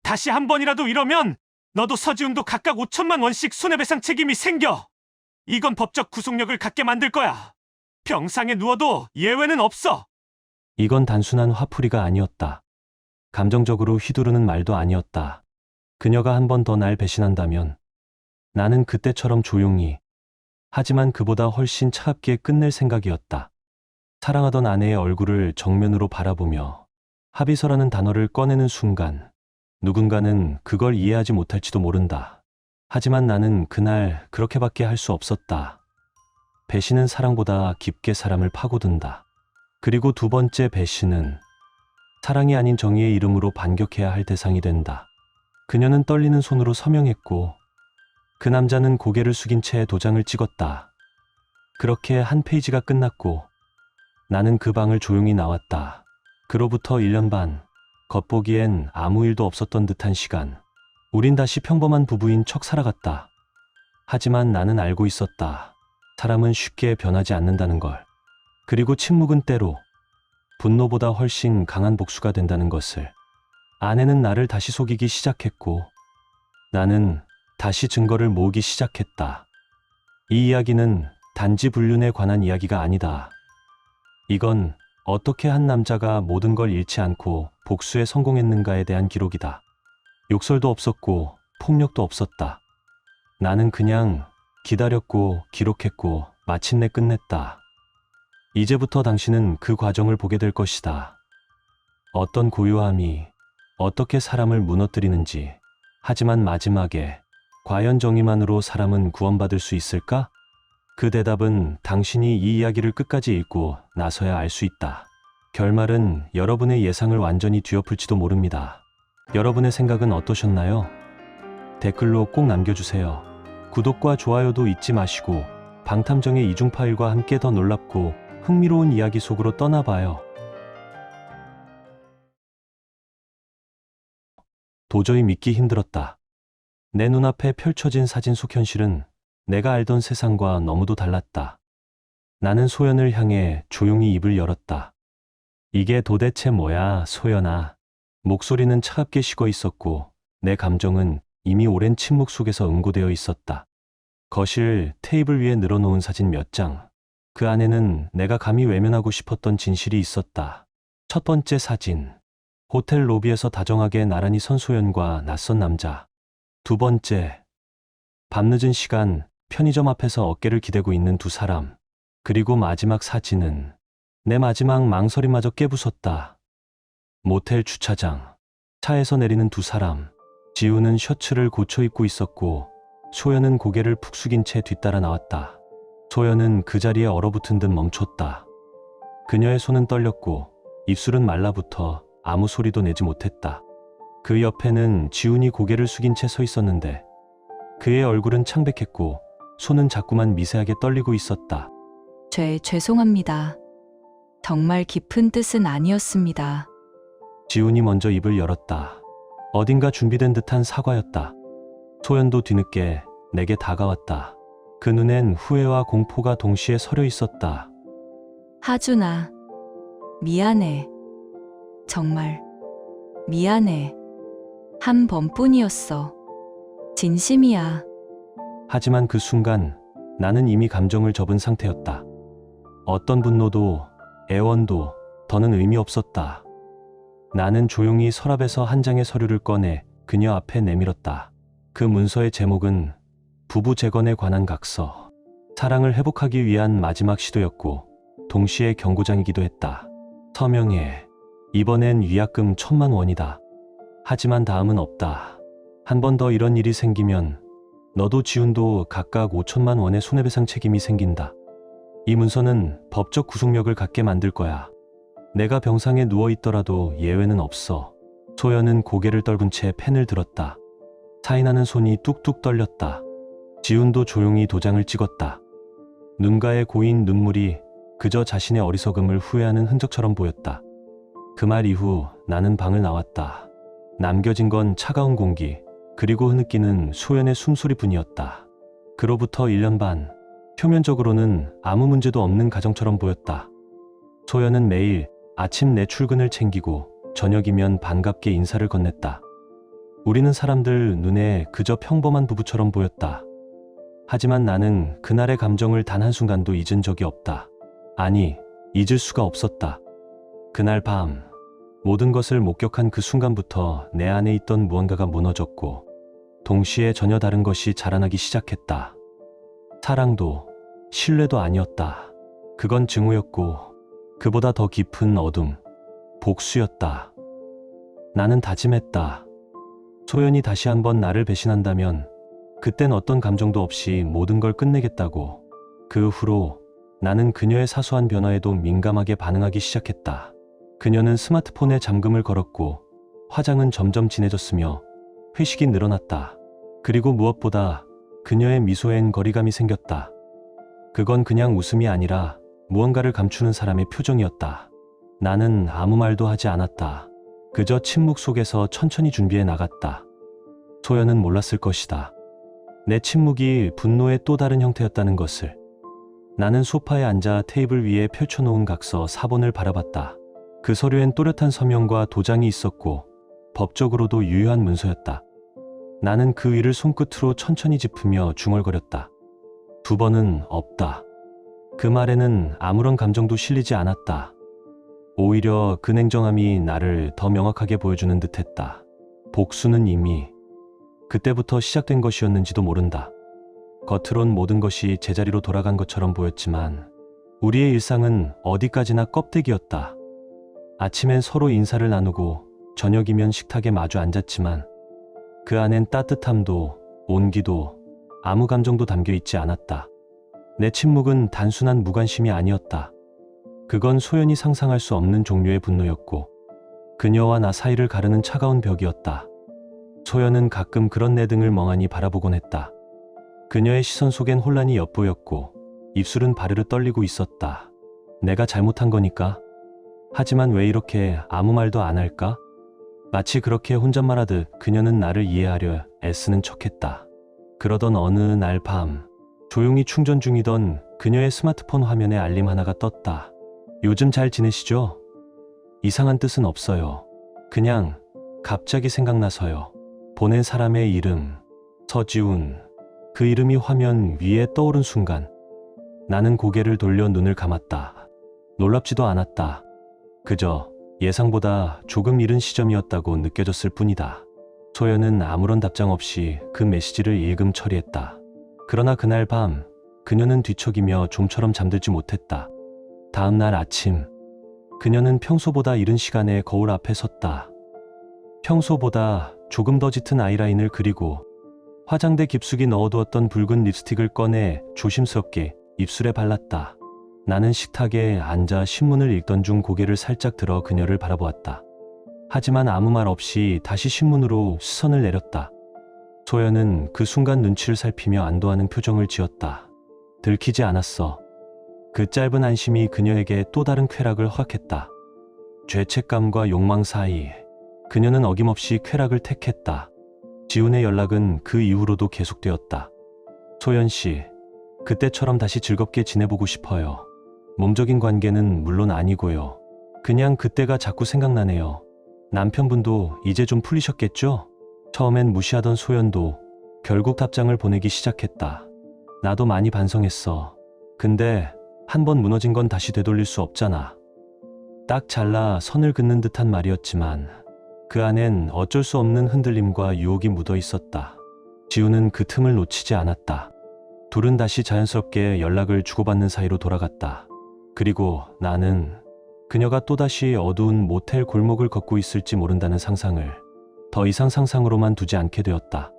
다시 한 번이라도 이러면 너도 서지훈도 각각 5천만 원씩 손해배상 책임이 생겨. 이건 법적 구속력을 갖게 만들 거야. 병상에 누워도 예외는 없어. 이건 단순한 화풀이가 아니었다. 감정적으로 휘두르는 말도 아니었다. 그녀가 한 번 더 날 배신한다면 나는 그때처럼 조용히, 하지만 그보다 훨씬 차갑게 끝낼 생각이었다. 사랑하던 아내의 얼굴을 정면으로 바라보며 합의서라는 단어를 꺼내는 순간 누군가는 그걸 이해하지 못할지도 모른다. 하지만 나는 그날 그렇게밖에 할 수 없었다. 배신은 사랑보다 깊게 사람을 파고든다. 그리고 두 번째 배신은 사랑이 아닌 정의의 이름으로 반격해야 할 대상이 된다. 그녀는 떨리는 손으로 서명했고 그 남자는 고개를 숙인 채 도장을 찍었다. 그렇게 한 페이지가 끝났고 나는 그 방을 조용히 나왔다. 그로부터 1년 반, 겉보기엔 아무 일도 없었던 듯한 시간. 우린 다시 평범한 부부인 척 살아갔다. 하지만 나는 알고 있었다. 사람은 쉽게 변하지 않는다는 걸. 그리고 침묵은 때로 분노보다 훨씬 강한 복수가 된다는 것을. 아내는 나를 다시 속이기 시작했고 나는 다시 증거를 모으기 시작했다. 이 이야기는 단지 불륜에 관한 이야기가 아니다. 이건 어떻게 한 남자가 모든 걸 잃지 않고 복수에 성공했는가에 대한 기록이다. 욕설도 없었고 폭력도 없었다. 나는 그냥 기다렸고 기록했고 마침내 끝냈다. 이제부터 당신은 그 과정을 보게 될 것이다. 어떤 고요함이 어떻게 사람을 무너뜨리는지. 하지만 마지막에 과연 정의만으로 사람은 구원받을 수 있을까? 그 대답은 당신이 이 이야기를 끝까지 읽고 나서야 알 수 있다. 결말은 여러분의 예상을 완전히 뒤엎을지도 모릅니다. 여러분의 생각은 어떠셨나요? 댓글로 꼭 남겨주세요. 구독과 좋아요도 잊지 마시고 방탐정의 이중 파일과 함께 더 놀랍고 흥미로운 이야기 속으로 떠나봐요. 도저히 믿기 힘들었다. 내 눈앞에 펼쳐진 사진 속 현실은 내가 알던 세상과 너무도 달랐다. 나는 소연을 향해 조용히 입을 열었다. 이게 도대체 뭐야, 소연아. 목소리는 차갑게 식어 있었고 내 감정은 이미 오랜 침묵 속에서 응고되어 있었다. 거실 테이블 위에 늘어놓은 사진 몇 장. 그 안에는 내가 감히 외면하고 싶었던 진실이 있었다. 첫 번째 사진. 호텔 로비에서 다정하게 나란히 선 소연과 낯선 남자. 두 번째. 밤늦은 시간 편의점 앞에서 어깨를 기대고 있는 두 사람. 그리고 마지막 사진은 내 마지막 망설임마저 깨부쉈다. 모텔 주차장. 차에서 내리는 두 사람. 지우는 셔츠를 고쳐 입고 있었고 소연은 고개를 푹 숙인 채 뒤따라 나왔다. 소연은 그 자리에 얼어붙은 듯 멈췄다. 그녀의 손은 떨렸고 입술은 말라붙어 아무 소리도 내지 못했다. 그 옆에는 지훈이 고개를 숙인 채 서 있었는데 그의 얼굴은 창백했고 손은 자꾸만 미세하게 떨리고 있었다. 죄송합니다. 정말 깊은 뜻은 아니었습니다. 지훈이 먼저 입을 열었다. 어딘가 준비된 듯한 사과였다. 소연도 뒤늦게 내게 다가왔다. 그 눈엔 후회와 공포가 동시에 서려 있었다. 하준아, 미안해. 정말 미안해. 한 번뿐이었어. 진심이야. 하지만 그 순간 나는 이미 감정을 접은 상태였다. 어떤 분노도 애원도 더는 의미 없었다. 나는 조용히 서랍에서 한 장의 서류를 꺼내 그녀 앞에 내밀었다. 그 문서의 제목은 부부 재건에 관한 각서. 사랑을 회복하기 위한 마지막 시도였고 동시에 경고장이기도 했다. 서명해. 이번엔 위약금 1,000만 원이다. 하지만 다음은 없다. 한 번 더 이런 일이 생기면 너도 지훈도 각각 5천만 원의 손해배상 책임이 생긴다. 이 문서는 법적 구속력을 갖게 만들 거야. 내가 병상에 누워있더라도 예외는 없어. 소연은 고개를 떨군 채 펜을 들었다. 사인하는 손이 뚝뚝 떨렸다. 지훈도 조용히 도장을 찍었다. 눈가에 고인 눈물이 그저 자신의 어리석음을 후회하는 흔적처럼 보였다. 그 말 이후 나는 방을 나왔다. 남겨진 건 차가운 공기, 그리고 흐느끼는 소연의 숨소리뿐이었다. 그로부터 1년 반, 표면적으로는 아무 문제도 없는 가정처럼 보였다. 소연은 매일 아침 내 출근을 챙기고 저녁이면 반갑게 인사를 건넸다. 우리는 사람들 눈에 그저 평범한 부부처럼 보였다. 하지만 나는 그날의 감정을 단 한순간도 잊은 적이 없다. 아니, 잊을 수가 없었다. 그날 밤, 모든 것을 목격한 그 순간부터 내 안에 있던 무언가가 무너졌고, 동시에 전혀 다른 것이 자라나기 시작했다. 사랑도, 신뢰도 아니었다. 그건 증오였고, 그보다 더 깊은 어둠, 복수였다. 나는 다짐했다. 소연이 다시 한번 나를 배신한다면 그땐 어떤 감정도 없이 모든 걸 끝내겠다고. 그 후로 나는 그녀의 사소한 변화에도 민감하게 반응하기 시작했다. 그녀는 스마트폰에 잠금을 걸었고 화장은 점점 진해졌으며 회식이 늘어났다. 그리고 무엇보다 그녀의 미소엔 거리감이 생겼다. 그건 그냥 웃음이 아니라 무언가를 감추는 사람의 표정이었다. 나는 아무 말도 하지 않았다. 그저 침묵 속에서 천천히 준비해 나갔다. 소연은 몰랐을 것이다. 내 침묵이 분노의 또 다른 형태였다는 것을. 나는 소파에 앉아 테이블 위에 펼쳐놓은 각서 4번을 바라봤다. 그 서류엔 또렷한 서명과 도장이 있었고 법적으로도 유효한 문서였다. 나는 그 위를 손끝으로 천천히 짚으며 중얼거렸다. 2번은 없다. 그 말에는 아무런 감정도 실리지 않았다. 오히려 그 냉정함이 나를 더 명확하게 보여주는 듯했다. 복수는 이미 그때부터 시작된 것이었는지도 모른다. 겉으론 모든 것이 제자리로 돌아간 것처럼 보였지만 우리의 일상은 어디까지나 껍데기였다. 아침엔 서로 인사를 나누고 저녁이면 식탁에 마주 앉았지만 그 안엔 따뜻함도 온기도 아무 감정도 담겨 있지 않았다. 내 침묵은 단순한 무관심이 아니었다. 그건 소연이 상상할 수 없는 종류의 분노였고 그녀와 나 사이를 가르는 차가운 벽이었다. 소연은 가끔 그런 내 등을 멍하니 바라보곤 했다. 그녀의 시선 속엔 혼란이 엿보였고 입술은 바르르 떨리고 있었다. 내가 잘못한 거니까? 하지만 왜 이렇게 아무 말도 안 할까? 마치 그렇게 혼잣말하듯 그녀는 나를 이해하려 애쓰는 척했다. 그러던 어느 날 밤, 조용히 충전 중이던 그녀의 스마트폰 화면에 알림 하나가 떴다. 요즘 잘 지내시죠? 이상한 뜻은 없어요. 그냥 갑자기 생각나서요. 보낸 사람의 이름, 서지훈. 그 이름이 화면 위에 떠오른 순간 나는 고개를 돌려 눈을 감았다. 놀랍지도 않았다. 그저 예상보다 조금 이른 시점이었다고 느껴졌을 뿐이다. 소연은 아무런 답장 없이 그 메시지를 읽음 처리했다. 그러나 그날 밤 그녀는 뒤척이며 좀처럼 잠들지 못했다. 다음 날 아침 그녀는 평소보다 이른 시간에 거울 앞에 섰다. 평소보다 조금 더 짙은 아이라인을 그리고 화장대 깊숙이 넣어두었던 붉은 립스틱을 꺼내 조심스럽게 입술에 발랐다. 나는 식탁에 앉아 신문을 읽던 중 고개를 살짝 들어 그녀를 바라보았다. 하지만 아무 말 없이 다시 신문으로 시선을 내렸다. 소연은 그 순간 눈치를 살피며 안도하는 표정을 지었다. 들키지 않았어. 그 짧은 안심이 그녀에게 또 다른 쾌락을 허락했다. 죄책감과 욕망 사이 그녀는 어김없이 쾌락을 택했다. 지훈의 연락은 그 이후로도 계속되었다. 소연 씨, 그때처럼 다시 즐겁게 지내보고 싶어요. 몸적인 관계는 물론 아니고요. 그냥 그때가 자꾸 생각나네요. 남편분도 이제 좀 풀리셨겠죠? 처음엔 무시하던 소연도 결국 답장을 보내기 시작했다. 나도 많이 반성했어. 근데 한 번 무너진 건 다시 되돌릴 수 없잖아. 딱 잘라 선을 긋는 듯한 말이었지만 그 안엔 어쩔 수 없는 흔들림과 유혹이 묻어 있었다. 지우는 그 틈을 놓치지 않았다. 둘은 다시 자연스럽게 연락을 주고받는 사이로 돌아갔다. 그리고 나는 그녀가 또다시 어두운 모텔 골목을 걷고 있을지 모른다는 상상을 더 이상 상상으로만 두지 않게 되었다.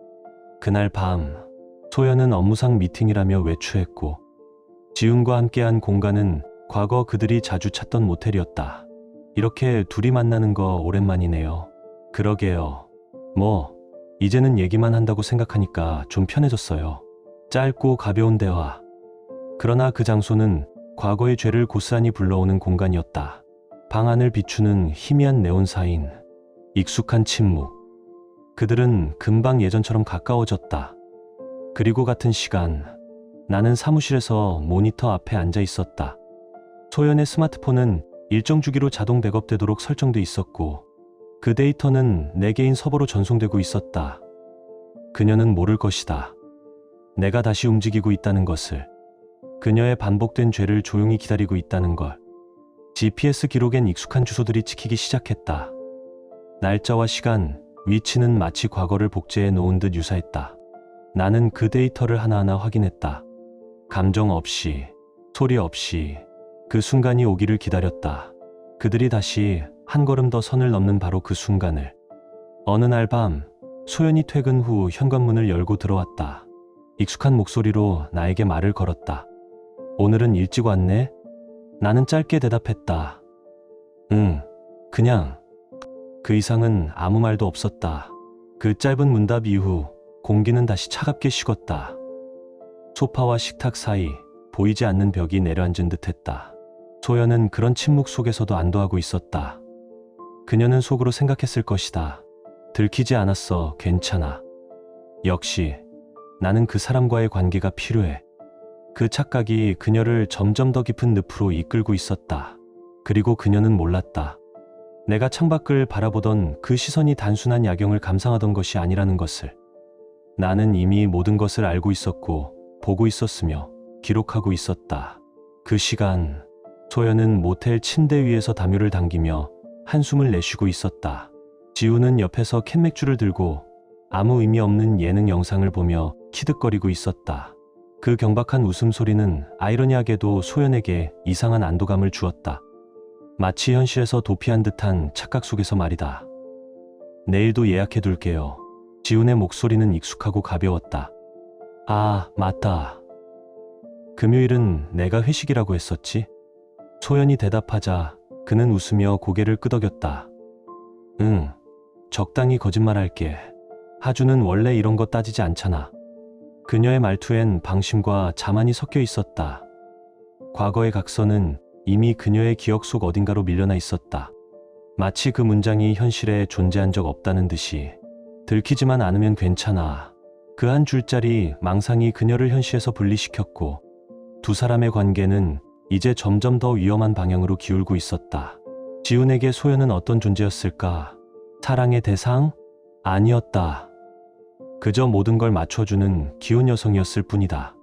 그날 밤 소연은 업무상 미팅이라며 외출했고 지훈과 함께한 공간은 과거 그들이 자주 찾던 모텔이었다. 이렇게 둘이 만나는 거 오랜만이네요. 그러게요. 이제는 얘기만 한다고 생각하니까 좀 편해졌어요. 짧고 가벼운 대화. 그러나 그 장소는 과거의 죄를 고스란히 불러오는 공간이었다. 방 안을 비추는 희미한 네온사인, 익숙한 침묵. 그들은 금방 예전처럼 가까워졌다. 그리고 같은 시간 나는 사무실에서 모니터 앞에 앉아 있었다. 소연의 스마트폰은 일정 주기로 자동 백업되도록 설정돼 있었고 그 데이터는 내 개인 서버로 전송되고 있었다. 그녀는 모를 것이다. 내가 다시 움직이고 있다는 것을. 그녀의 반복된 죄를 조용히 기다리고 있다는 걸. GPS 기록엔 익숙한 주소들이 찍히기 시작했다. 날짜와 시간, 위치는 마치 과거를 복제해 놓은 듯 유사했다. 나는 그 데이터를 하나하나 확인했다. 감정 없이, 소리 없이 그 순간이 오기를 기다렸다. 그들이 다시 한 걸음 더 선을 넘는 바로 그 순간을. 어느 날 밤, 소연이 퇴근 후 현관문을 열고 들어왔다. 익숙한 목소리로 나에게 말을 걸었다. 오늘은 일찍 왔네? 나는 짧게 대답했다. 응, 그냥. 그 이상은 아무 말도 없었다. 그 짧은 문답 이후 공기는 다시 차갑게 식었다. 소파와 식탁 사이 보이지 않는 벽이 내려앉은 듯했다. 소연은 그런 침묵 속에서도 안도하고 있었다. 그녀는 속으로 생각했을 것이다. 들키지 않았어, 괜찮아. 역시 나는 그 사람과의 관계가 필요해. 그 착각이 그녀를 점점 더 깊은 늪으로 이끌고 있었다. 그리고 그녀는 몰랐다. 내가 창밖을 바라보던 그 시선이 단순한 야경을 감상하던 것이 아니라는 것을. 나는 이미 모든 것을 알고 있었고 보고 있었으며 기록하고 있었다. 그 시간, 소연은 모텔 침대 위에서 담요를 당기며 한숨을 내쉬고 있었다. 지우는 옆에서 캔맥주를 들고 아무 의미 없는 예능 영상을 보며 키득거리고 있었다. 그 경박한 웃음소리는 아이러니하게도 소연에게 이상한 안도감을 주었다. 마치 현실에서 도피한 듯한 착각 속에서 말이다. 내일도 예약해둘게요. 지훈의 목소리는 익숙하고 가벼웠다. 아, 맞다. 금요일은 내가 회식이라고 했었지? 소연이 대답하자 그는 웃으며 고개를 끄덕였다. 응, 적당히 거짓말할게. 하주는 원래 이런 거 따지지 않잖아. 그녀의 말투엔 방심과 자만이 섞여 있었다. 과거의 각서는 이미 그녀의 기억 속 어딘가로 밀려나 있었다. 마치 그 문장이 현실에 존재한 적 없다는 듯이. 들키지만 않으면 괜찮아. 그 한 줄짜리 망상이 그녀를 현실에서 분리시켰고 두 사람의 관계는 이제 점점 더 위험한 방향으로 기울고 있었다. 지훈에게 소연은 어떤 존재였을까? 사랑의 대상? 아니었다. 그저 모든 걸 맞춰주는 귀여운 여성이었을 뿐이다.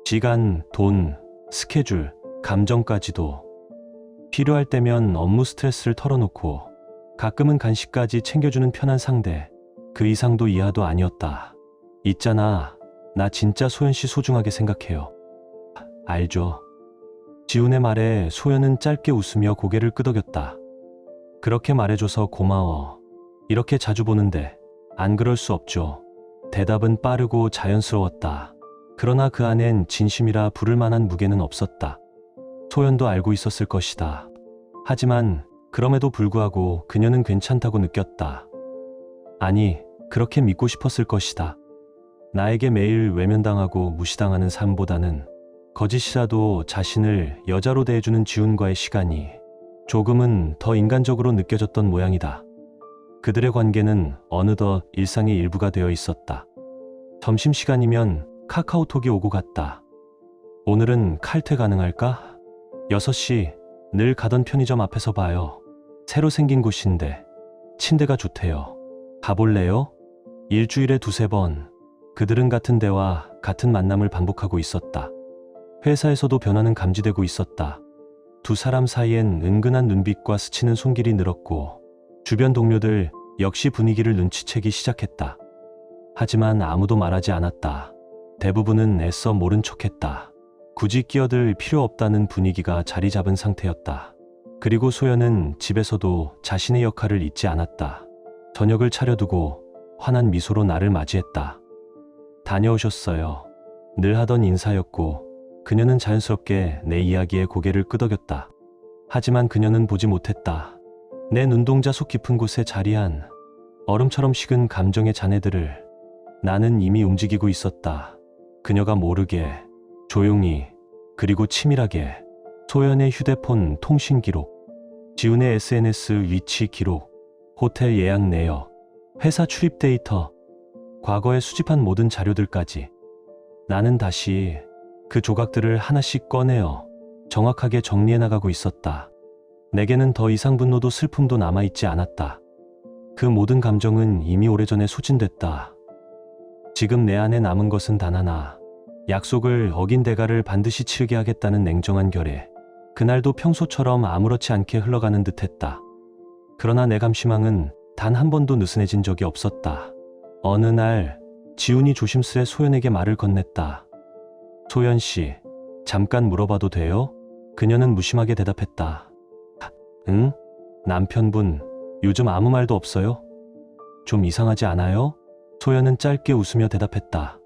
시간, 돈, 스케줄, 감정까지도. 필요할 때면 업무 스트레스를 털어놓고 가끔은 간식까지 챙겨주는 편한 상대. 그 이상도 이하도 아니었다. 있잖아, 나 진짜 소연 씨 소중하게 생각해요. 알죠. 지훈의 말에 소연은 짧게 웃으며 고개를 끄덕였다. 그렇게 말해줘서 고마워. 이렇게 자주 보는데 안 그럴 수 없죠. 대답은 빠르고 자연스러웠다. 그러나 그 안엔 진심이라 부를 만한 무게는 없었다. 소연도 알고 있었을 것이다. 하지만 그럼에도 불구하고 그녀는 괜찮다고 느꼈다. 아니, 그렇게 믿고 싶었을 것이다. 나에게 매일 외면당하고 무시당하는 삶보다는 거짓이라도 자신을 여자로 대해주는 지훈과의 시간이 조금은 더 인간적으로 느껴졌던 모양이다. 그들의 관계는 어느덧 일상의 일부가 되어 있었다. 점심시간이면 카카오톡이 오고 갔다. 오늘은 칼퇴 가능할까? 6시 늘 가던 편의점 앞에서 봐요. 새로 생긴 곳인데 침대가 좋대요. 가볼래요? 일주일에 2-3번. 그들은 같은 대화, 같은 만남을 반복하고 있었다. 회사에서도 변화는 감지되고 있었다. 두 사람 사이엔 은근한 눈빛과 스치는 손길이 늘었고 주변 동료들 역시 분위기를 눈치채기 시작했다. 하지만 아무도 말하지 않았다. 대부분은 애써 모른 척했다. 굳이 끼어들 필요 없다는 분위기가 자리 잡은 상태였다. 그리고 소연은 집에서도 자신의 역할을 잊지 않았다. 저녁을 차려두고 환한 미소로 나를 맞이했다. 다녀오셨어요. 늘 하던 인사였고 그녀는 자연스럽게 내 이야기에 고개를 끄덕였다. 하지만 그녀는 보지 못했다. 내 눈동자 속 깊은 곳에 자리한 얼음처럼 식은 감정의 잔해들을. 나는 이미 움직이고 있었다. 그녀가 모르게, 조용히, 그리고 치밀하게. 소연의 휴대폰 통신 기록, 지훈의 SNS 위치 기록, 호텔 예약 내역, 회사 출입 데이터, 과거에 수집한 모든 자료들까지. 나는 다시 그 조각들을 하나씩 꺼내어 정확하게 정리해 나가고 있었다. 내게는 더 이상 분노도 슬픔도 남아있지 않았다. 그 모든 감정은 이미 오래전에 소진됐다. 지금 내 안에 남은 것은 단 하나. 약속을 어긴 대가를 반드시 치르게 하겠다는 냉정한 결의. 그날도 평소처럼 아무렇지 않게 흘러가는 듯했다. 그러나 내 감시망은 단 한 번도 느슨해진 적이 없었다. 어느 날 지훈이 조심스레 소연에게 말을 건넸다. 소연 씨, 잠깐 물어봐도 돼요? 그녀는 무심하게 대답했다. 응? 남편분, 요즘 아무 말도 없어요? 좀 이상하지 않아요? 소연은 짧게 웃으며 대답했다.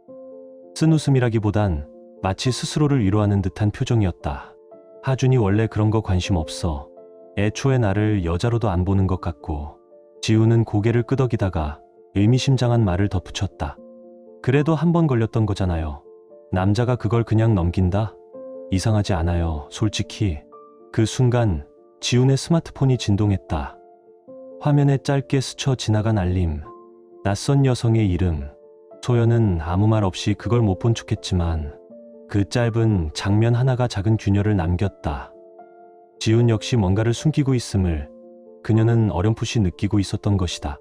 쓴 웃음이라기보단 마치 스스로를 위로하는 듯한 표정이었다. 하준이 원래 그런 거 관심 없어. 애초에 나를 여자로도 안 보는 것 같고. 지훈은 고개를 끄덕이다가 의미심장한 말을 덧붙였다. 그래도 한 번 걸렸던 거잖아요. 남자가 그걸 그냥 넘긴다? 이상하지 않아요, 솔직히. 그 순간 지훈의 스마트폰이 진동했다. 화면에 짧게 스쳐 지나간 알림. 낯선 여성의 이름. 소연은 아무 말 없이 그걸 못 본 척했지만 그 짧은 장면 하나가 작은 균열을 남겼다. 지훈 역시 뭔가를 숨기고 있음을 그녀는 어렴풋이 느끼고 있었던 것이다.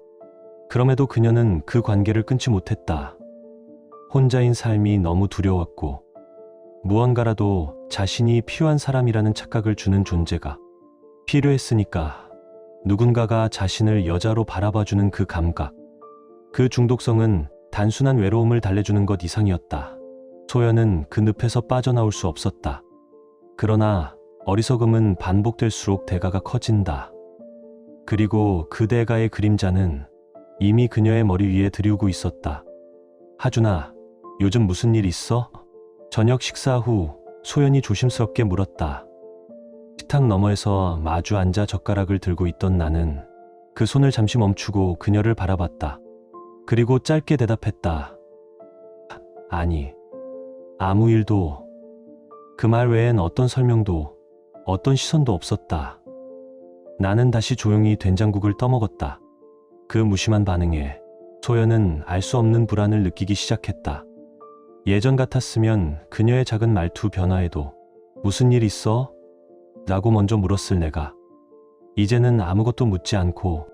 그럼에도 그녀는 그 관계를 끊지 못했다. 혼자인 삶이 너무 두려웠고 무언가라도 자신이 필요한 사람이라는 착각을 주는 존재가 필요했으니까. 누군가가 자신을 여자로 바라봐주는 그 감각. 그 중독성은 단순한 외로움을 달래주는 것 이상이었다. 소연은 그 늪에서 빠져나올 수 없었다. 그러나 어리석음은 반복될수록 대가가 커진다. 그리고 그 대가의 그림자는 이미 그녀의 머리 위에 드리우고 있었다. 하준아, 요즘 무슨 일 있어? 저녁 식사 후 소연이 조심스럽게 물었다. 식탁 너머에서 마주 앉아 젓가락을 들고 있던 나는 그 손을 잠시 멈추고 그녀를 바라봤다. 그리고 짧게 대답했다. 아니, 아무 일도. 그 말 외엔 어떤 설명도, 어떤 시선도 없었다. 나는 다시 조용히 된장국을 떠먹었다. 그 무심한 반응에 소연은 알 수 없는 불안을 느끼기 시작했다. 예전 같았으면 그녀의 작은 말투 변화에도 무슨 일 있어? 라고 먼저 물었을 내가 이제는 아무것도 묻지 않고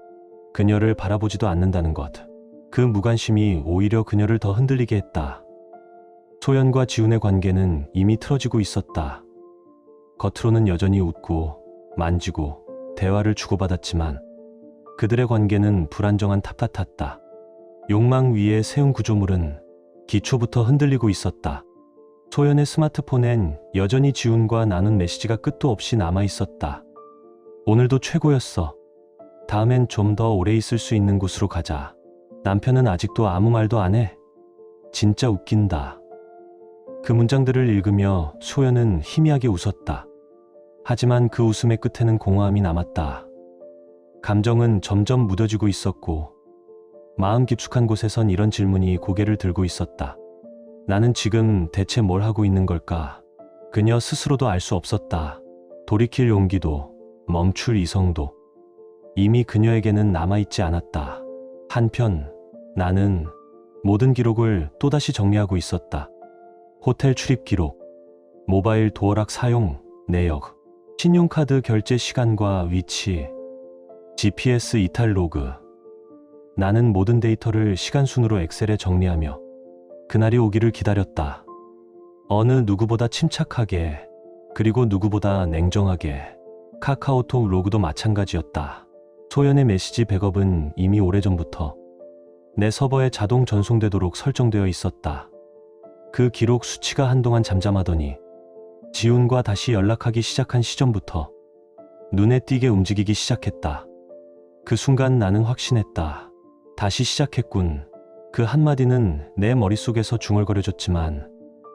그녀를 바라보지도 않는다는 것. 그 무관심이 오히려 그녀를 더 흔들리게 했다. 소연과 지훈의 관계는 이미 틀어지고 있었다. 겉으로는 여전히 웃고 만지고 대화를 주고받았지만 그들의 관계는 불안정한 탑 같았다. 욕망 위에 세운 구조물은 기초부터 흔들리고 있었다. 소연의 스마트폰엔 여전히 지훈과 나눈 메시지가 끝도 없이 남아 있었다. 오늘도 최고였어. 다음엔 좀 더 오래 있을 수 있는 곳으로 가자. 남편은 아직도 아무 말도 안 해. 진짜 웃긴다. 그 문장들을 읽으며 소연은 희미하게 웃었다. 하지만 그 웃음의 끝에는 공허함이 남았다. 감정은 점점 무뎌지고 있었고 마음 깊숙한 곳에선 이런 질문이 고개를 들고 있었다. 나는 지금 대체 뭘 하고 있는 걸까? 그녀 스스로도 알 수 없었다. 돌이킬 용기도 멈출 이성도 이미 그녀에게는 남아있지 않았다. 한편 나는 모든 기록을 또다시 정리하고 있었다. 호텔 출입 기록, 모바일 도어락 사용 내역, 신용카드 결제 시간과 위치, GPS 이탈 로그. 나는 모든 데이터를 시간순으로 엑셀에 정리하며 그날이 오기를 기다렸다. 어느 누구보다 침착하게, 그리고 누구보다 냉정하게. 카카오톡 로그도 마찬가지였다. 소연의 메시지 백업은 이미 오래전부터 내 서버에 자동 전송되도록 설정되어 있었다. 그 기록 수치가 한동안 잠잠하더니 지훈과 다시 연락하기 시작한 시점부터 눈에 띄게 움직이기 시작했다. 그 순간 나는 확신했다. 다시 시작했군. 그 한마디는 내 머릿속에서 중얼거려졌지만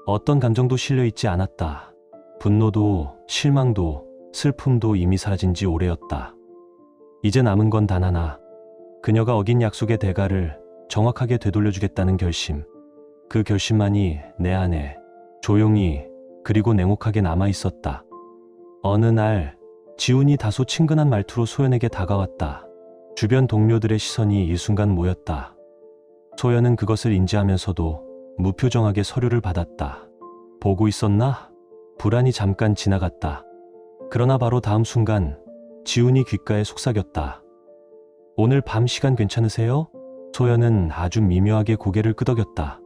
어떤 감정도 실려있지 않았다. 분노도 실망도 슬픔도 이미 사라진 지 오래였다. 이제 남은 건 단 하나. 그녀가 어긴 약속의 대가를 정확하게 되돌려주겠다는 결심. 그 결심만이 내 안에 조용히 그리고 냉혹하게 남아있었다. 어느 날 지훈이 다소 친근한 말투로 소연에게 다가왔다. 주변 동료들의 시선이 이 순간 모였다. 소연은 그것을 인지하면서도 무표정하게 서류를 받았다. 보고 있었나? 불안이 잠깐 지나갔다. 그러나 바로 다음 순간 지훈이 귓가에 속삭였다. 오늘 밤 시간 괜찮으세요? 소연은 아주 미묘하게 고개를 끄덕였다.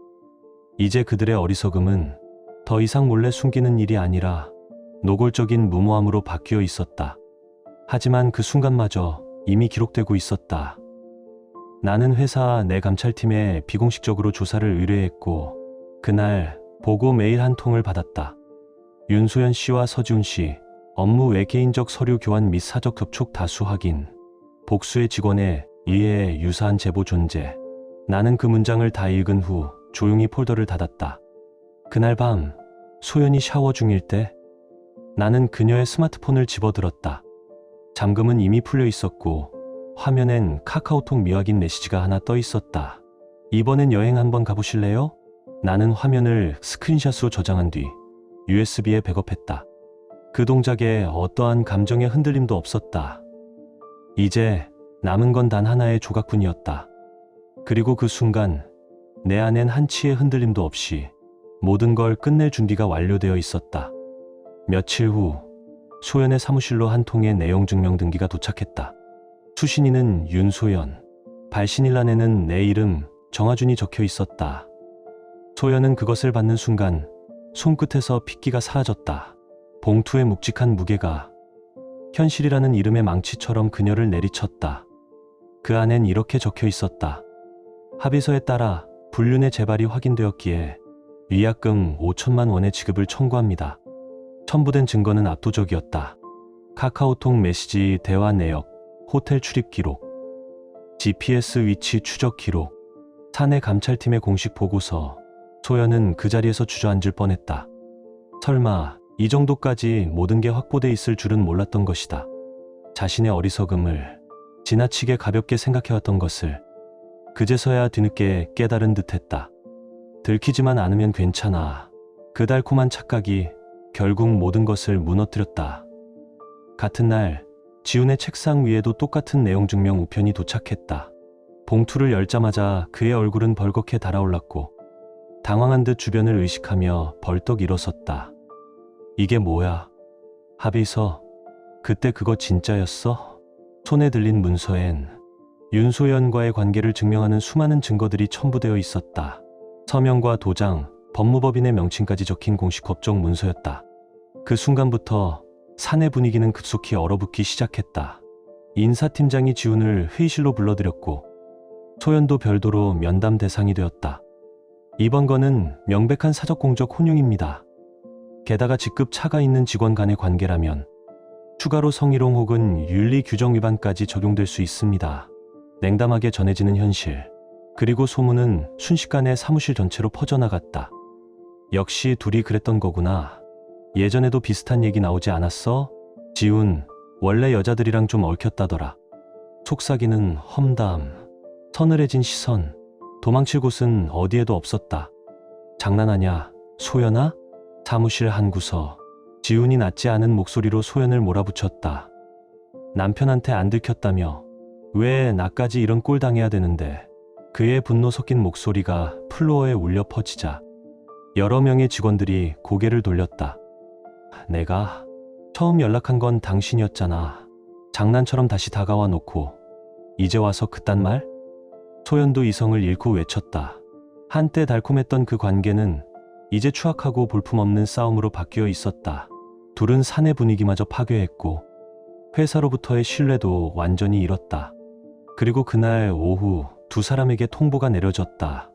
이제 그들의 어리석음은 더 이상 몰래 숨기는 일이 아니라 노골적인 무모함으로 바뀌어 있었다. 하지만 그 순간마저 이미 기록되고 있었다. 나는 회사 내 감찰팀에 비공식적으로 조사를 의뢰했고 그날 보고 메일 한 통을 받았다. 윤소연 씨와 서지훈 씨, 업무 외 개인적 서류 교환 및 사적 접촉 다수 확인, 복수의 직원에 의해 유사한 제보 존재. 나는 그 문장을 다 읽은 후 조용히 폴더를 닫았다. 그날 밤 소연이 샤워 중일 때 나는 그녀의 스마트폰을 집어들었다. 잠금은 이미 풀려 있었고 화면엔 카카오톡 미확인 메시지가 하나 떠 있었다. 이번엔 여행 한번 가보실래요? 나는 화면을 스크린샷으로 저장한 뒤 USB에 백업했다. 그 동작에 어떠한 감정의 흔들림도 없었다. 이제 남은 건 단 하나의 조각뿐이었다. 그리고 그 순간 내 안엔 한치의 흔들림도 없이 모든 걸 끝낼 준비가 완료되어 있었다. 며칠 후 소연의 사무실로 한 통의 내용 증명 등기가 도착했다. 수신인은 윤소연, 발신일란에는 내 이름 정하준이 적혀 있었다. 소연은 그것을 받는 순간 손끝에서 핏기가 사라졌다. 봉투의 묵직한 무게가 현실이라는 이름의 망치처럼 그녀를 내리쳤다. 그 안엔 이렇게 적혀 있었다. 합의서에 따라 불륜의 재발이 확인되었기에 위약금 5천만 원의 지급을 청구합니다. 첨부된 증거는 압도적이었다. 카카오톡 메시지 대화 내역, 호텔 출입 기록, GPS 위치 추적 기록, 사내 감찰팀의 공식 보고서. 소연은 그 자리에서 주저앉을 뻔했다. 설마 이 정도까지 모든 게 확보돼 있을 줄은 몰랐던 것이다. 자신의 어리석음을 지나치게 가볍게 생각해왔던 것을 그제서야 뒤늦게 깨달은 듯했다. 들키지만 않으면 괜찮아. 그 달콤한 착각이 결국 모든 것을 무너뜨렸다. 같은 날 지훈의 책상 위에도 똑같은 내용 증명 우편이 도착했다. 봉투를 열자마자 그의 얼굴은 벌겋게 달아올랐고 당황한 듯 주변을 의식하며 벌떡 일어섰다. 이게 뭐야? 합의서? 그때 그거 진짜였어? 손에 들린 문서엔 윤소연과의 관계를 증명하는 수많은 증거들이 첨부되어 있었다. 서명과 도장, 법무법인의 명칭까지 적힌 공식 법정 문서였다. 그 순간부터 사내 분위기는 급속히 얼어붙기 시작했다. 인사팀장이 지훈을 회의실로 불러들였고 소연도 별도로 면담 대상이 되었다. 이번 건은 명백한 사적공적 혼용입니다. 게다가 직급 차가 있는 직원 간의 관계라면 추가로 성희롱 혹은 윤리 규정 위반까지 적용될 수 있습니다. 냉담하게 전해지는 현실. 그리고 소문은 순식간에 사무실 전체로 퍼져나갔다. 역시 둘이 그랬던 거구나. 예전에도 비슷한 얘기 나오지 않았어? 지훈, 원래 여자들이랑 좀 얽혔다더라. 속삭이는 험담, 서늘해진 시선, 도망칠 곳은 어디에도 없었다. 장난하냐, 소연아? 사무실 한 구석, 지훈이 낫지 않은 목소리로 소연을 몰아붙였다. 남편한테 안 들켰다며 왜 나까지 이런 꼴 당해야 되는데. 그의 분노 섞인 목소리가 플로어에 울려 퍼지자 여러 명의 직원들이 고개를 돌렸다. 내가 처음 연락한 건 당신이었잖아. 장난처럼 다시 다가와 놓고 이제 와서 그딴 말? 소연도 이성을 잃고 외쳤다. 한때 달콤했던 그 관계는 이제 추악하고 볼품없는 싸움으로 바뀌어 있었다. 둘은 사내 분위기마저 파괴했고 회사로부터의 신뢰도 완전히 잃었다. 그리고 그날 오후 두 사람에게 통보가 내려졌다.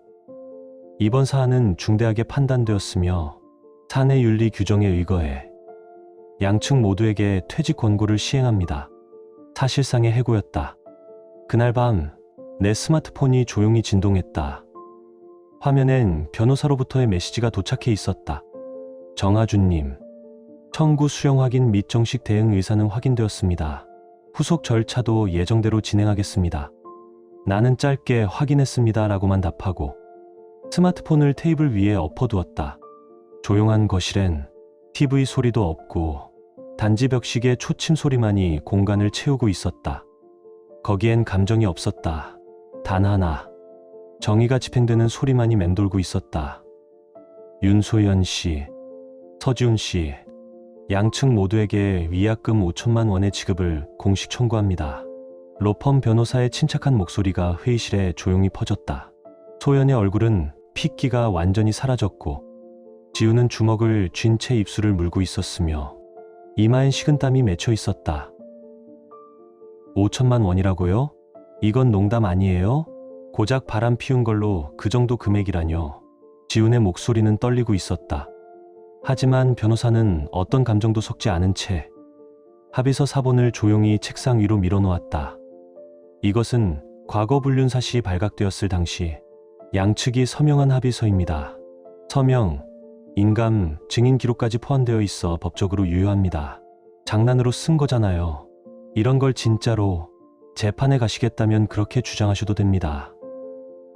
이번 사안은 중대하게 판단되었으며 사내 윤리 규정에 의거해 양측 모두에게 퇴직 권고를 시행합니다. 사실상의 해고였다. 그날 밤 내 스마트폰이 조용히 진동했다. 화면엔 변호사로부터의 메시지가 도착해 있었다. 정하준님, 청구 수령 확인 및 정식 대응 의사는 확인되었습니다. 후속 절차도 예정대로 진행하겠습니다. 나는 짧게 확인했습니다 라고만 답하고 스마트폰을 테이블 위에 엎어두었다. 조용한 거실엔 TV 소리도 없고 단지 벽시계 초침 소리만이 공간을 채우고 있었다. 거기엔 감정이 없었다. 단 하나, 정의가 집행되는 소리만이 맴돌고 있었다. 윤소연 씨, 서지훈 씨, 양측 모두에게 위약금 5천만 원의 지급을 공식 청구합니다. 로펌 변호사의 침착한 목소리가 회의실에 조용히 퍼졌다. 소연의 얼굴은 핏기가 완전히 사라졌고 지우는 주먹을 쥔 채 입술을 물고 있었으며 이마엔 식은땀이 맺혀 있었다. 5천만 원이라고요? 이건 농담 아니에요? 고작 바람 피운 걸로 그 정도 금액이라뇨. 지훈의 목소리는 떨리고 있었다. 하지만 변호사는 어떤 감정도 섞지 않은 채 합의서 사본을 조용히 책상 위로 밀어놓았다. 이것은 과거 불륜사실이 발각되었을 당시 양측이 서명한 합의서입니다. 서명, 인감, 증인 기록까지 포함되어 있어 법적으로 유효합니다. 장난으로 쓴 거잖아요. 이런 걸 진짜로 재판에 가시겠다면 그렇게 주장하셔도 됩니다.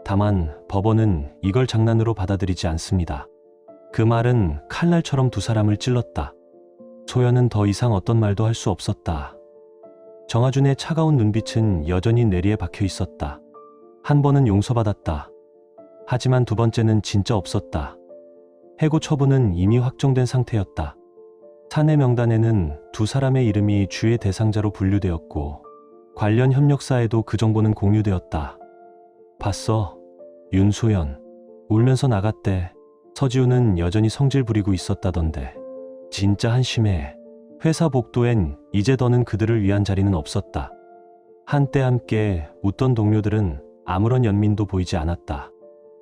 다만 법원은 이걸 장난으로 받아들이지 않습니다. 그 말은 칼날처럼 두 사람을 찔렀다. 소연은 더 이상 어떤 말도 할 수 없었다. 정하준의 차가운 눈빛은 여전히 뇌리에 박혀 있었다. 한 번은 용서받았다. 하지만 두 번째는 진짜 없었다. 해고 처분은 이미 확정된 상태였다. 사내 명단에는 두 사람의 이름이 주의 대상자로 분류되었고 관련 협력사에도 그 정보는 공유되었다. 봤어? 윤소연. 울면서 나갔대. 서지우는 여전히 성질 부리고 있었다던데. 진짜 한심해. 회사 복도엔 이제 더는 그들을 위한 자리는 없었다. 한때 함께 웃던 동료들은 아무런 연민도 보이지 않았다.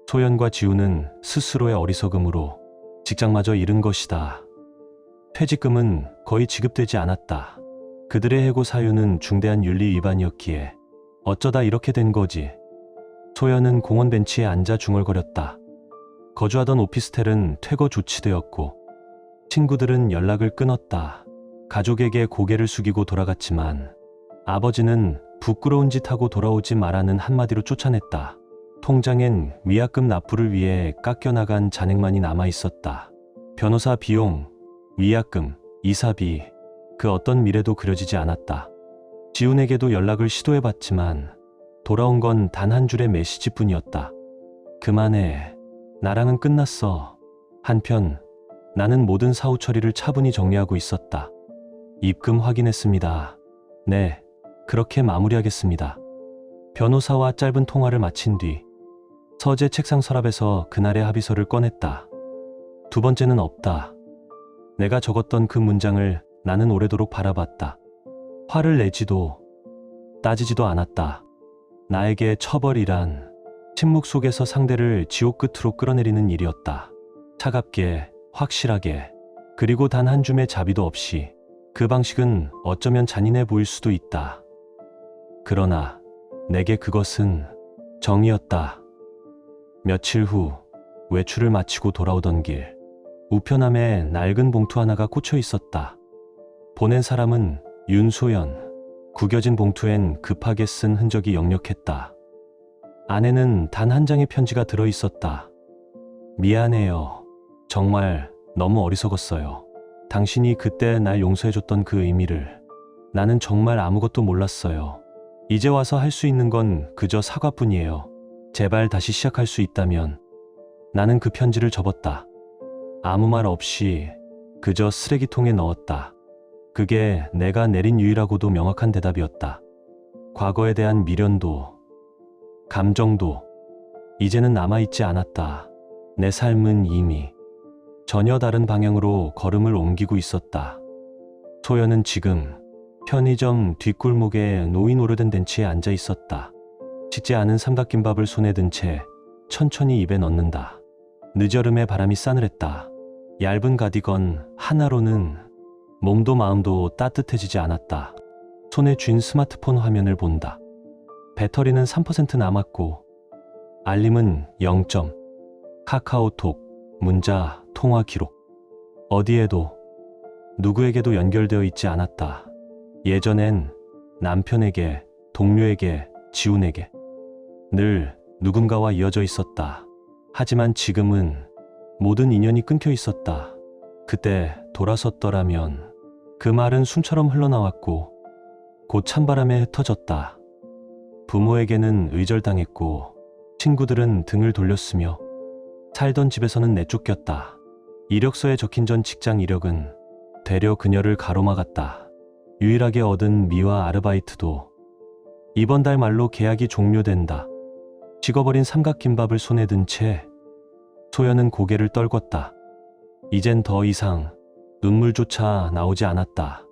소연과 지우는 스스로의 어리석음으로 직장마저 잃은 것이다. 퇴직금은 거의 지급되지 않았다. 그들의 해고 사유는 중대한 윤리 위반이었기에 어쩌다 이렇게 된 거지. 소연은 공원 벤치에 앉아 중얼거렸다. 거주하던 오피스텔은 퇴거 조치되었고 친구들은 연락을 끊었다. 가족에게 고개를 숙이고 돌아갔지만 아버지는 부끄러운 짓 하고 돌아오지 말라는 한마디로 쫓아냈다. 통장엔 위약금 납부를 위해 깎여나간 잔액만이 남아있었다. 변호사 비용, 위약금, 이사비, 그 어떤 미래도 그려지지 않았다. 지훈에게도 연락을 시도해봤지만 돌아온 건 단 한 줄의 메시지뿐이었다. 그만해. 나랑은 끝났어. 한편 나는 모든 사후 처리를 차분히 정리하고 있었다. 입금 확인했습니다. 네, 그렇게 마무리하겠습니다. 변호사와 짧은 통화를 마친 뒤 서재 책상 서랍에서 그날의 합의서를 꺼냈다. 두 번째는 없다. 내가 적었던 그 문장을 나는 오래도록 바라봤다. 화를 내지도 따지지도 않았다. 나에게 처벌이란 침묵 속에서 상대를 지옥 끝으로 끌어내리는 일이었다. 차갑게, 확실하게, 그리고 단 한 줌의 자비도 없이. 그 방식은 어쩌면 잔인해 보일 수도 있다. 그러나 내게 그것은 정이었다. 며칠 후 외출을 마치고 돌아오던 길, 우편함에 낡은 봉투 하나가 꽂혀 있었다. 보낸 사람은 윤소연. 구겨진 봉투엔 급하게 쓴 흔적이 역력했다. 안에는 단 한 장의 편지가 들어 있었다. 미안해요. 정말 너무 어리석었어요. 당신이 그때 날 용서해줬던 그 의미를 나는 정말 아무것도 몰랐어요. 이제 와서 할 수 있는 건 그저 사과뿐이에요. 제발 다시 시작할 수 있다면. 나는 그 편지를 접었다. 아무 말 없이 그저 쓰레기통에 넣었다. 그게 내가 내린 유일하고도 명확한 대답이었다. 과거에 대한 미련도 감정도 이제는 남아있지 않았다. 내 삶은 이미 전혀 다른 방향으로 걸음을 옮기고 있었다. 소연은 지금 편의점 뒷골목에 놓인 오래된 벤치에 앉아 있었다. 식지 않은 삼각김밥을 손에 든 채 천천히 입에 넣는다. 늦여름의 바람이 싸늘했다. 얇은 가디건 하나로는 몸도 마음도 따뜻해지지 않았다. 손에 쥔 스마트폰 화면을 본다. 배터리는 3% 남았고 알림은 0점. 카카오톡, 문자, 통화 기록. 어디에도 누구에게도 연결되어 있지 않았다. 예전엔 남편에게, 동료에게, 지훈에게 늘 누군가와 이어져 있었다. 하지만 지금은 모든 인연이 끊겨 있었다. 그때 돌아섰더라면. 그 말은 숨처럼 흘러나왔고 곧 찬바람에 흩어졌다. 부모에게는 의절당했고 친구들은 등을 돌렸으며 살던 집에서는 내쫓겼다. 이력서에 적힌 전 직장 이력은 되려 그녀를 가로막았다. 유일하게 얻은 미화 아르바이트도 이번 달 말로 계약이 종료된다. 식어버린 삼각김밥을 손에 든 채 소연은 고개를 떨궜다. 이젠 더 이상 눈물조차 나오지 않았다.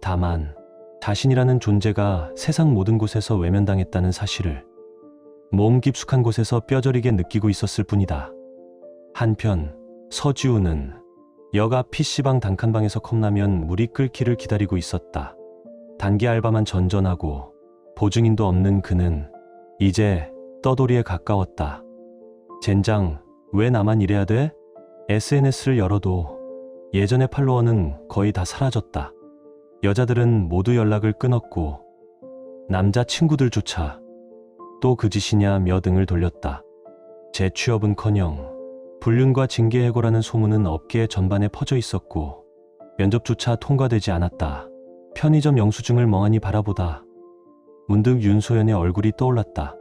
다만 자신이라는 존재가 세상 모든 곳에서 외면당했다는 사실을 몸 깊숙한 곳에서 뼈저리게 느끼고 있었을 뿐이다. 한편 서지우는 역 앞 PC방 단칸방에서 컵라면 물이 끓기를 기다리고 있었다. 단기 알바만 전전하고 보증인도 없는 그는 이제 떠돌이에 가까웠다. 젠장, 왜 나만 이래야 돼? SNS를 열어도 예전의 팔로워는 거의 다 사라졌다. 여자들은 모두 연락을 끊었고 남자 친구들조차 또 그 짓이냐 며 등을 돌렸다. 재취업은커녕 불륜과 징계해고라는 소문은 업계 전반에 퍼져 있었고 면접조차 통과되지 않았다. 편의점 영수증을 멍하니 바라보다 문득 윤소연의 얼굴이 떠올랐다.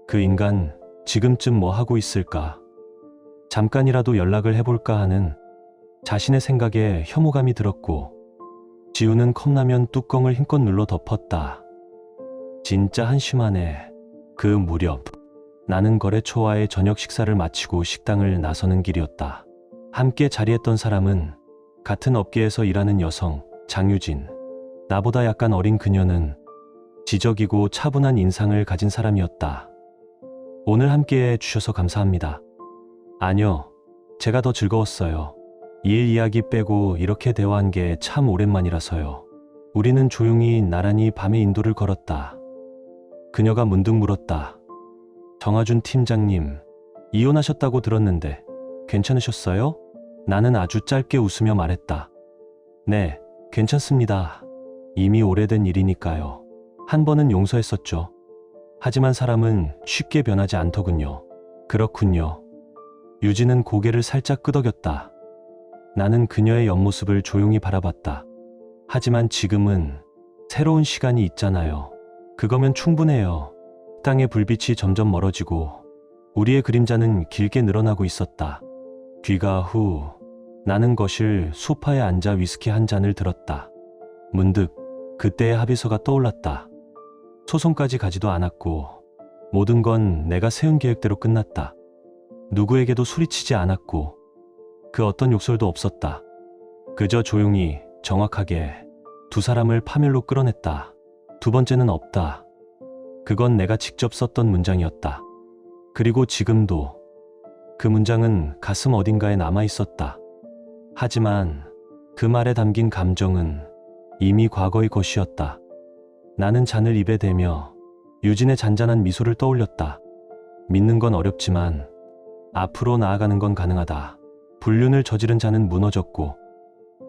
그 인간 지금쯤 뭐 하고 있을까? 잠깐이라도 연락을 해볼까 하는 자신의 생각에 혐오감이 들었고 지우는 컵라면 뚜껑을 힘껏 눌러 덮었다. 진짜 한심하네. 그 무렵 나는 거래처와의 저녁 식사를 마치고 식당을 나서는 길이었다. 함께 자리했던 사람은 같은 업계에서 일하는 여성 장유진. 나보다 약간 어린 그녀는 지적이고 차분한 인상을 가진 사람이었다. 오늘 함께해 주셔서 감사합니다. 아니요, 제가 더 즐거웠어요. 일 이야기 빼고 이렇게 대화한 게 참 오랜만이라서요. 우리는 조용히 나란히 밤의 인도를 걸었다. 그녀가 문득 물었다. 정하준 팀장님, 이혼하셨다고 들었는데 괜찮으셨어요? 나는 아주 짧게 웃으며 말했다. 네, 괜찮습니다. 이미 오래된 일이니까요. 한 번은 용서했었죠. 하지만 사람은 쉽게 변하지 않더군요. 그렇군요. 유진은 고개를 살짝 끄덕였다. 나는 그녀의 옆모습을 조용히 바라봤다. 하지만 지금은 새로운 시간이 있잖아요. 그거면 충분해요. 땅의 불빛이 점점 멀어지고 우리의 그림자는 길게 늘어나고 있었다. 귀가 후 나는 거실 소파에 앉아 위스키 한 잔을 들었다. 문득 그때의 합의서가 떠올랐다. 소송까지 가지도 않았고 모든 건 내가 세운 계획대로 끝났다. 누구에게도 소리치지 않았고 그 어떤 욕설도 없었다. 그저 조용히 정확하게 두 사람을 파멸로 끌어냈다. 두 번째는 없다. 그건 내가 직접 썼던 문장이었다. 그리고 지금도 그 문장은 가슴 어딘가에 남아 있었다. 하지만 그 말에 담긴 감정은 이미 과거의 것이었다. 나는 잔을 입에 대며 유진의 잔잔한 미소를 떠올렸다. 믿는 건 어렵지만 앞으로 나아가는 건 가능하다. 불륜을 저지른 자는 무너졌고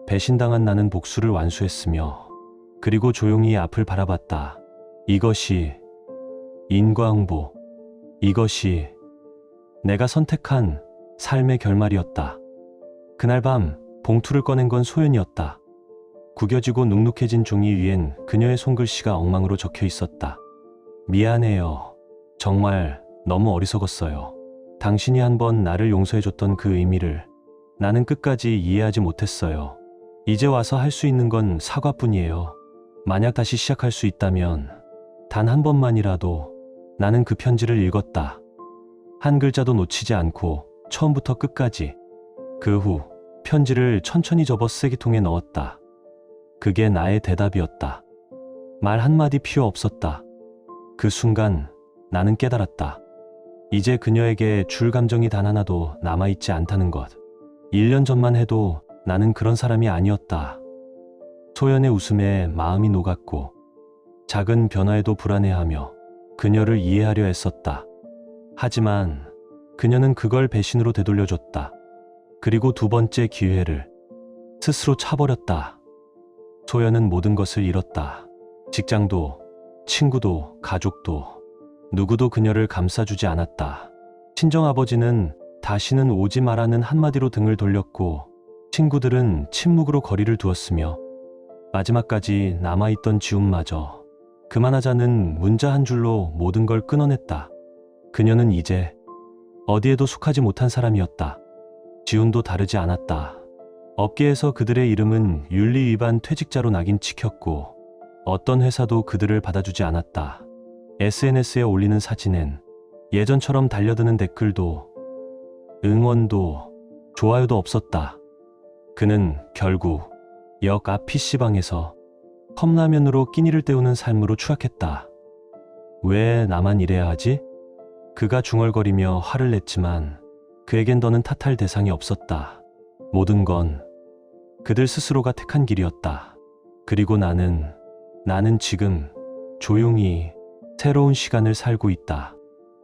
배신당한 나는 복수를 완수했으며 그리고 조용히 앞을 바라봤다. 이것이 인과응보. 이것이 내가 선택한 삶의 결말이었다. 그날 밤 봉투를 꺼낸 건 소연이었다. 구겨지고 눅눅해진 종이 위엔 그녀의 손글씨가 엉망으로 적혀 있었다. 미안해요. 정말 너무 어리석었어요. 당신이 한번 나를 용서해줬던 그 의미를 나는 끝까지 이해하지 못했어요. 이제 와서 할 수 있는 건 사과뿐이에요. 만약 다시 시작할 수 있다면 단 한 번만이라도. 나는 그 편지를 읽었다. 한 글자도 놓치지 않고 처음부터 끝까지. 그 후 편지를 천천히 접어 쓰레기통에 넣었다. 그게 나의 대답이었다. 말 한마디 필요 없었다. 그 순간 나는 깨달았다. 이제 그녀에게 줄 감정이 단 하나도 남아있지 않다는 것. 1년 전만 해도 나는 그런 사람이 아니었다. 소연의 웃음에 마음이 녹았고 작은 변화에도 불안해하며 그녀를 이해하려 애썼다. 하지만 그녀는 그걸 배신으로 되돌려줬다. 그리고 두 번째 기회를 스스로 차버렸다. 소연은 모든 것을 잃었다. 직장도, 친구도, 가족도, 누구도 그녀를 감싸주지 않았다. 친정아버지는 다시는 오지 마라는 한마디로 등을 돌렸고 친구들은 침묵으로 거리를 두었으며 마지막까지 남아있던 지움마저 그만하자는 문자 한 줄로 모든 걸 끊어냈다. 그녀는 이제 어디에도 속하지 못한 사람이었다. 지훈도 다르지 않았다. 업계에서 그들의 이름은 윤리 위반 퇴직자로 낙인 찍혔고 어떤 회사도 그들을 받아주지 않았다. SNS에 올리는 사진엔 예전처럼 달려드는 댓글도 응원도 좋아요도 없었다. 그는 결국 역 앞 PC방에서 컵라면으로 끼니를 때우는 삶으로 추락했다. 왜 나만 이래야 하지? 그가 중얼거리며 화를 냈지만 그에겐 더는 탓할 대상이 없었다. 모든 건 그들 스스로가 택한 길이었다. 그리고 나는 지금 조용히 새로운 시간을 살고 있다.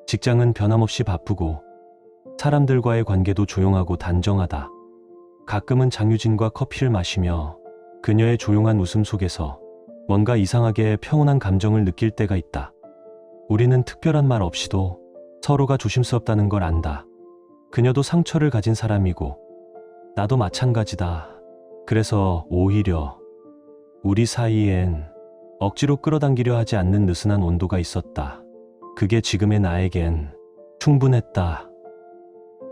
직장은 변함없이 바쁘고 사람들과의 관계도 조용하고 단정하다. 가끔은 장유진과 커피를 마시며 그녀의 조용한 웃음 속에서 뭔가 이상하게 평온한 감정을 느낄 때가 있다. 우리는 특별한 말 없이도 서로가 조심스럽다는 걸 안다. 그녀도 상처를 가진 사람이고 나도 마찬가지다. 그래서 오히려 우리 사이엔 억지로 끌어당기려 하지 않는 느슨한 온도가 있었다. 그게 지금의 나에겐 충분했다.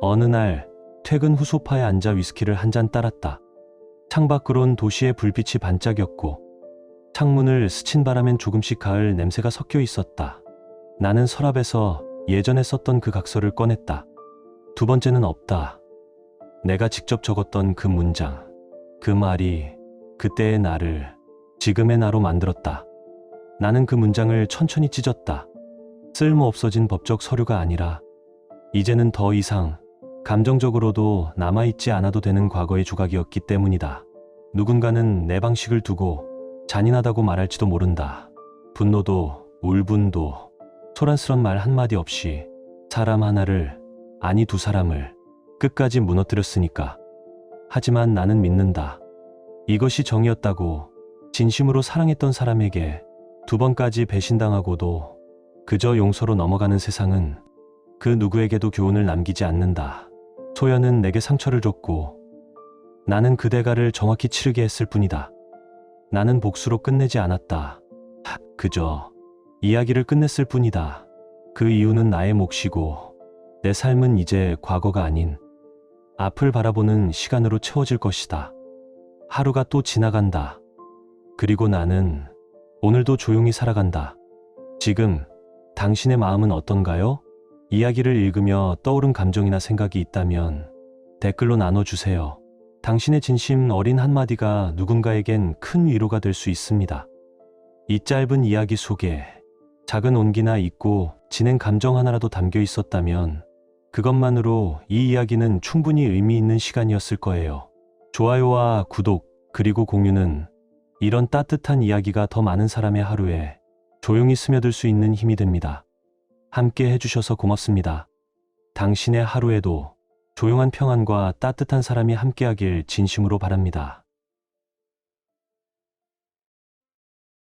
어느 날 퇴근 후 소파에 앉아 위스키를 한 잔 따랐다. 창밖으론 도시의 불빛이 반짝였고 창문을 스친 바람엔 조금씩 가을 냄새가 섞여 있었다. 나는 서랍에서 예전에 썼던 그 각서를 꺼냈다. 두 번째는 없다. 내가 직접 적었던 그 문장, 그 말이 그때의 나를 지금의 나로 만들었다. 나는 그 문장을 천천히 찢었다. 쓸모없어진 법적 서류가 아니라 이제는 더 이상 감정적으로도 남아있지 않아도 되는 과거의 조각이었기 때문이다. 누군가는 내 방식을 두고 잔인하다고 말할지도 모른다. 분노도 울분도 소란스런 말 한마디 없이 사람 하나를, 아니 두 사람을 끝까지 무너뜨렸으니까. 하지만 나는 믿는다. 이것이 정이었다고. 진심으로 사랑했던 사람에게 두 번까지 배신당하고도 그저 용서로 넘어가는 세상은 그 누구에게도 교훈을 남기지 않는다. 소연은 내게 상처를 줬고 나는 그 대가를 정확히 치르게 했을 뿐이다. 나는 복수로 끝내지 않았다. 그저 이야기를 끝냈을 뿐이다. 그 이유는 나의 몫이고 내 삶은 이제 과거가 아닌 앞을 바라보는 시간으로 채워질 것이다. 하루가 또 지나간다. 그리고 나는 오늘도 조용히 살아간다. 지금 당신의 마음은 어떤가요? 이야기를 읽으며 떠오른 감정이나 생각이 있다면 댓글로 나눠주세요. 당신의 진심 어린 한마디가 누군가에겐 큰 위로가 될 수 있습니다. 이 짧은 이야기 속에 작은 온기나 잊고 지낸 감정 하나라도 담겨 있었다면 그것만으로 이 이야기는 충분히 의미 있는 시간이었을 거예요. 좋아요와 구독 그리고 공유는 이런 따뜻한 이야기가 더 많은 사람의 하루에 조용히 스며들 수 있는 힘이 됩니다. 함께 해주셔서 고맙습니다. 당신의 하루에도 조용한 평안과 따뜻한 사람이 함께하길 진심으로 바랍니다.